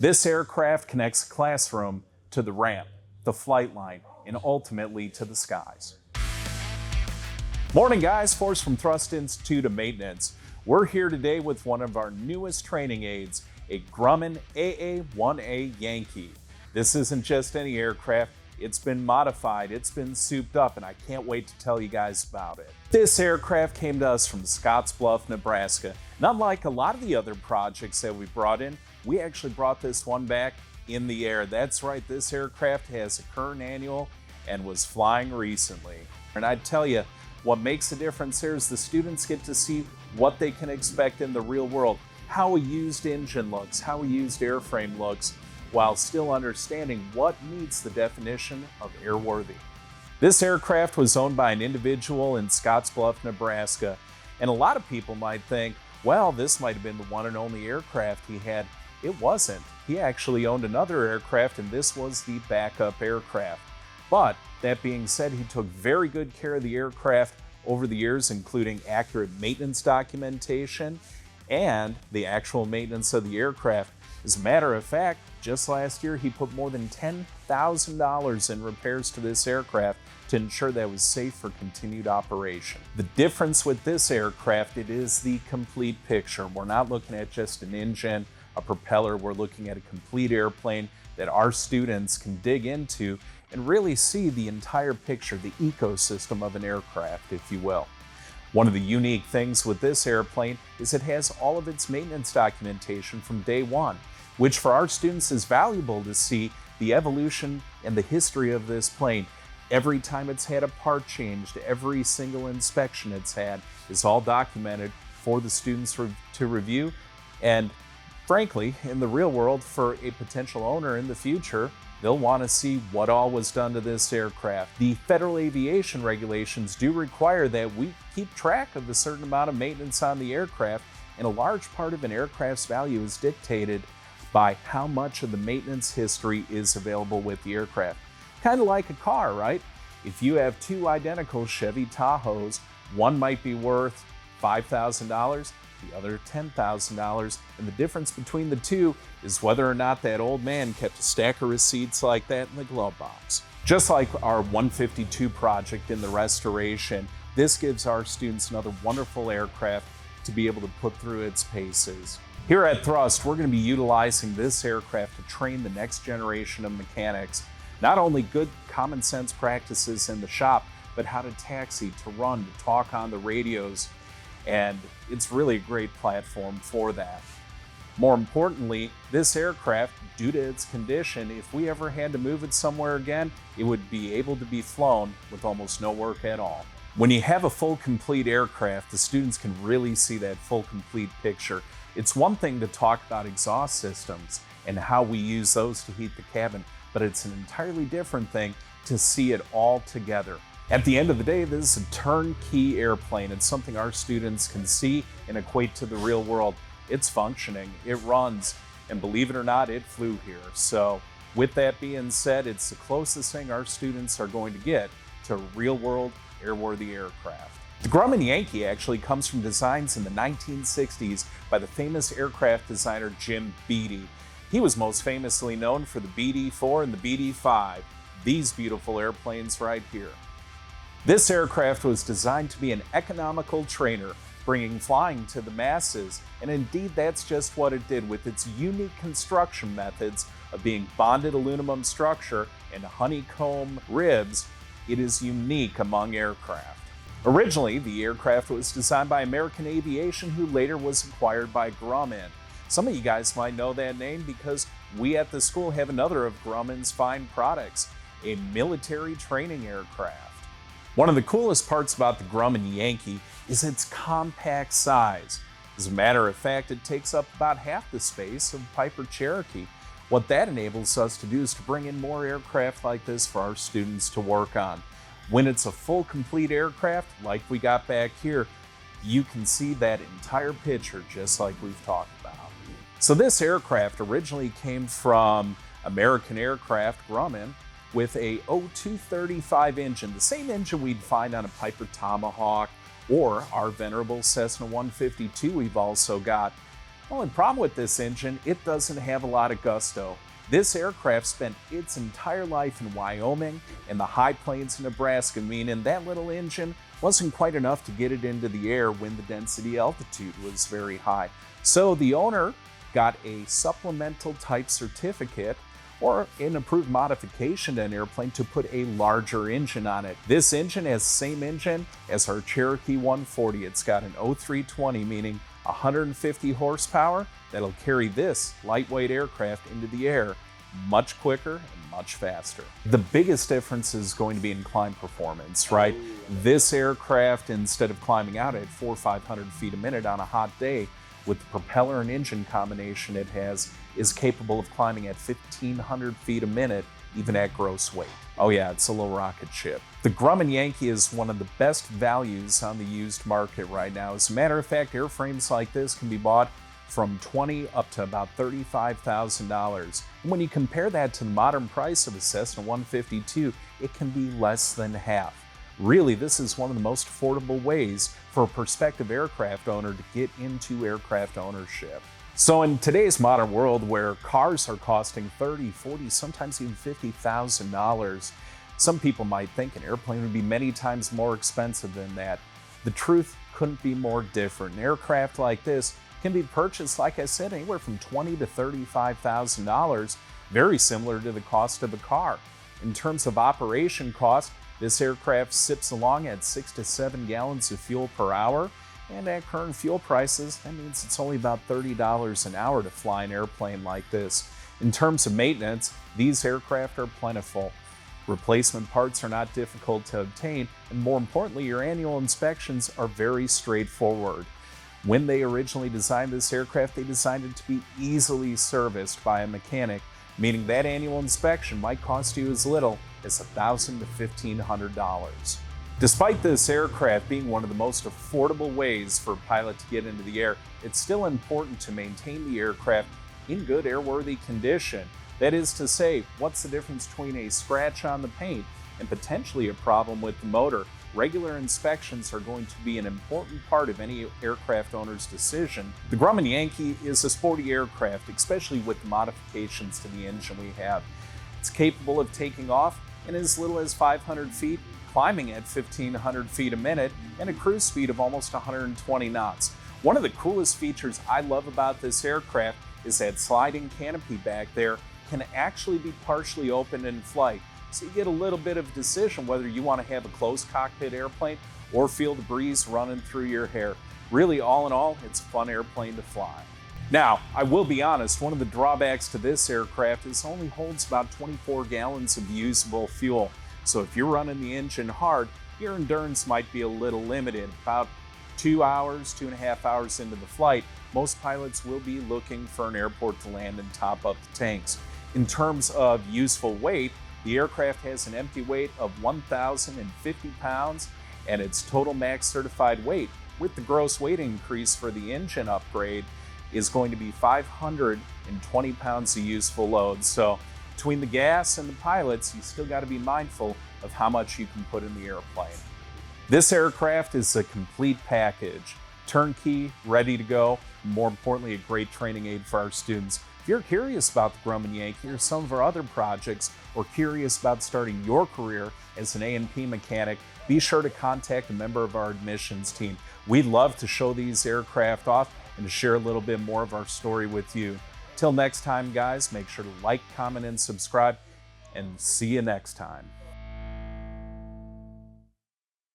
This aircraft connects the classroom to the ramp, the flight line, and ultimately to the skies. Morning guys, Forrest from Thrust Institute of Maintenance. We're here today with one of our newest training aids, a Grumman AA-1A Yankee. This isn't just any aircraft, it's been modified, it's been souped up, and I can't wait to tell you guys about it. This aircraft came to us from Scottsbluff, Nebraska. And unlike a lot of the other projects that we brought in, we actually brought this one back in the air. That's right, this aircraft has a current annual and was flying recently. And I'd tell you, what makes a difference here is the students get to see what they can expect in the real world, how a used engine looks, how a used airframe looks, while still understanding what meets the definition of airworthy. This aircraft was owned by an individual in Scottsbluff, Nebraska, and a lot of people might think, well, this might have been the one and only aircraft he had. It wasn't. He actually owned another aircraft, and this was the backup aircraft. But that being said, he took very good care of the aircraft over the years, including accurate maintenance documentation and the actual maintenance of the aircraft. As a matter of fact, just last year, he put more than $10,000 in repairs to this aircraft to ensure that it was safe for continued operation. The difference with this aircraft, it is the complete picture. We're not looking at just an engine, a propeller. We're looking at a complete airplane that our students can dig into and really see the entire picture, the ecosystem of an aircraft, if you will. One of the unique things with this airplane is it has all of its maintenance documentation from day one, which for our students is valuable to see the evolution and the history of this plane. Every time it's had a part changed, every single inspection it's had is all documented for the students to review. And frankly, in the real world, for a potential owner in the future, they'll want to see what all was done to this aircraft. The federal aviation regulations do require that we keep track of a certain amount of maintenance on the aircraft, and a large part of an aircraft's value is dictated by how much of the maintenance history is available with the aircraft. Kind of like a car, right? If you have two identical Chevy Tahoes, one might be worth $5,000, the other $10,000, and the difference between the two is whether or not that old man kept a stack of receipts like that in the glove box. Just like our 152 project in the restoration, this gives our students another wonderful aircraft to be able to put through its paces. Here at Thrust, we're going to be utilizing this aircraft to train the next generation of mechanics, not only good common sense practices in the shop, but how to taxi, to run, to talk on the radios, and it's really a great platform for that. More importantly, this aircraft, due to its condition, if we ever had to move it somewhere again, it would be able to be flown with almost no work at all. When you have a full complete aircraft, the students can really see that full complete picture. It's one thing to talk about exhaust systems and how we use those to heat the cabin, but it's an entirely different thing to see it all together. At the end of the day, this is a turnkey airplane. It's something our students can see and equate to the real world. It's functioning, it runs, and believe it or not, it flew here. So with that being said, it's the closest thing our students are going to get to real world airworthy aircraft. The Grumman Yankee actually comes from designs in the 1960s by the famous aircraft designer Jim Beatty. He was most famously known for the BD-4 and the BD-5, these beautiful airplanes right here. This aircraft was designed to be an economical trainer, bringing flying to the masses, and indeed that's just what it did with its unique construction methods of being bonded aluminum structure and honeycomb ribs. It is unique among aircraft. Originally, the aircraft was designed by American Aviation, who later was acquired by Grumman. Some of you guys might know that name because we at the school have another of Grumman's fine products, a military training aircraft. One of the coolest parts about the Grumman Yankee is its compact size. As a matter of fact, it takes up about half the space of Piper Cherokee. What that enables us to do is to bring in more aircraft like this for our students to work on. When it's a full complete aircraft, like we got back here, you can see that entire picture just like we've talked about. So this aircraft originally came from American Aircraft, Grumman, with a 0235 engine, the same engine we'd find on a Piper Tomahawk or our venerable Cessna 152 we've also got. Only problem with this engine, it doesn't have a lot of gusto. This aircraft spent its entire life in Wyoming and the high plains of Nebraska, meaning that little engine wasn't quite enough to get it into the air when the density altitude was very high. So the owner got a supplemental type certificate or an approved modification to an airplane to put a larger engine on it. This engine has the same engine as our Cherokee 140. It's got an 0320, meaning 150 horsepower that'll carry this lightweight aircraft into the air much quicker and much faster. The biggest difference is going to be in climb performance, right? This aircraft, instead of climbing out at 400 or 500 feet a minute on a hot day, with the propeller and engine combination it has, is capable of climbing at 1,500 feet a minute, even at gross weight. Oh yeah, it's a little rocket ship. The Grumman Yankee is one of the best values on the used market right now. As a matter of fact, airframes like this can be bought from $20,000 up to about $35,000. And when you compare that to the modern price of a Cessna 152, it can be less than half. Really, this is one of the most affordable ways for a prospective aircraft owner to get into aircraft ownership. So in today's modern world where cars are costing $30,000, $40,000, sometimes even $50,000, some people might think an airplane would be many times more expensive than that. The truth couldn't be more different. An aircraft like this can be purchased, like I said, anywhere from $20,000 to $35,000, very similar to the cost of a car. In terms of operation cost, this aircraft sips along at 6 to 7 gallons of fuel per hour, and at current fuel prices, that means it's only about $30 an hour to fly an airplane like this. In terms of maintenance, these aircraft are plentiful. Replacement parts are not difficult to obtain, and more importantly, your annual inspections are very straightforward. When they originally designed this aircraft, they designed it to be easily serviced by a mechanic, meaning that annual inspection might cost you as little as $1,000 to $1,500. Despite this aircraft being one of the most affordable ways for a pilot to get into the air, it's still important to maintain the aircraft in good airworthy condition. That is to say, what's the difference between a scratch on the paint and potentially a problem with the motor? Regular inspections are going to be an important part of any aircraft owner's decision. The Grumman Yankee is a sporty aircraft, especially with the modifications to the engine we have. It's capable of taking off in as little as 500 feet, climbing at 1,500 feet a minute, and a cruise speed of almost 120 knots. One of the coolest features I love about this aircraft is that sliding canopy back there can actually be partially opened in flight. So you get a little bit of decision whether you want to have a closed cockpit airplane or feel the breeze running through your hair. Really, all in all, it's a fun airplane to fly. Now, I will be honest, one of the drawbacks to this aircraft is it only holds about 24 gallons of usable fuel. So if you're running the engine hard, your endurance might be a little limited. About 2 hours, 2.5 hours into the flight, most pilots will be looking for an airport to land and top up the tanks. In terms of useful weight, the aircraft has an empty weight of 1,050 pounds, and its total max certified weight, with the gross weight increase for the engine upgrade, is going to be 520 pounds of useful load. So between the gas and the pilots, you still got to be mindful of how much you can put in the airplane. This aircraft is a complete package, turnkey, ready to go, and more importantly, a great training aid for our students. If you're curious about the Grumman Yankee or some of our other projects, or curious about starting your career as an A&P mechanic, be sure to contact a member of our admissions team. We'd love to show these aircraft off and to share a little bit more of our story with you. Till next time, guys, make sure to like, comment, and subscribe, and see you next time.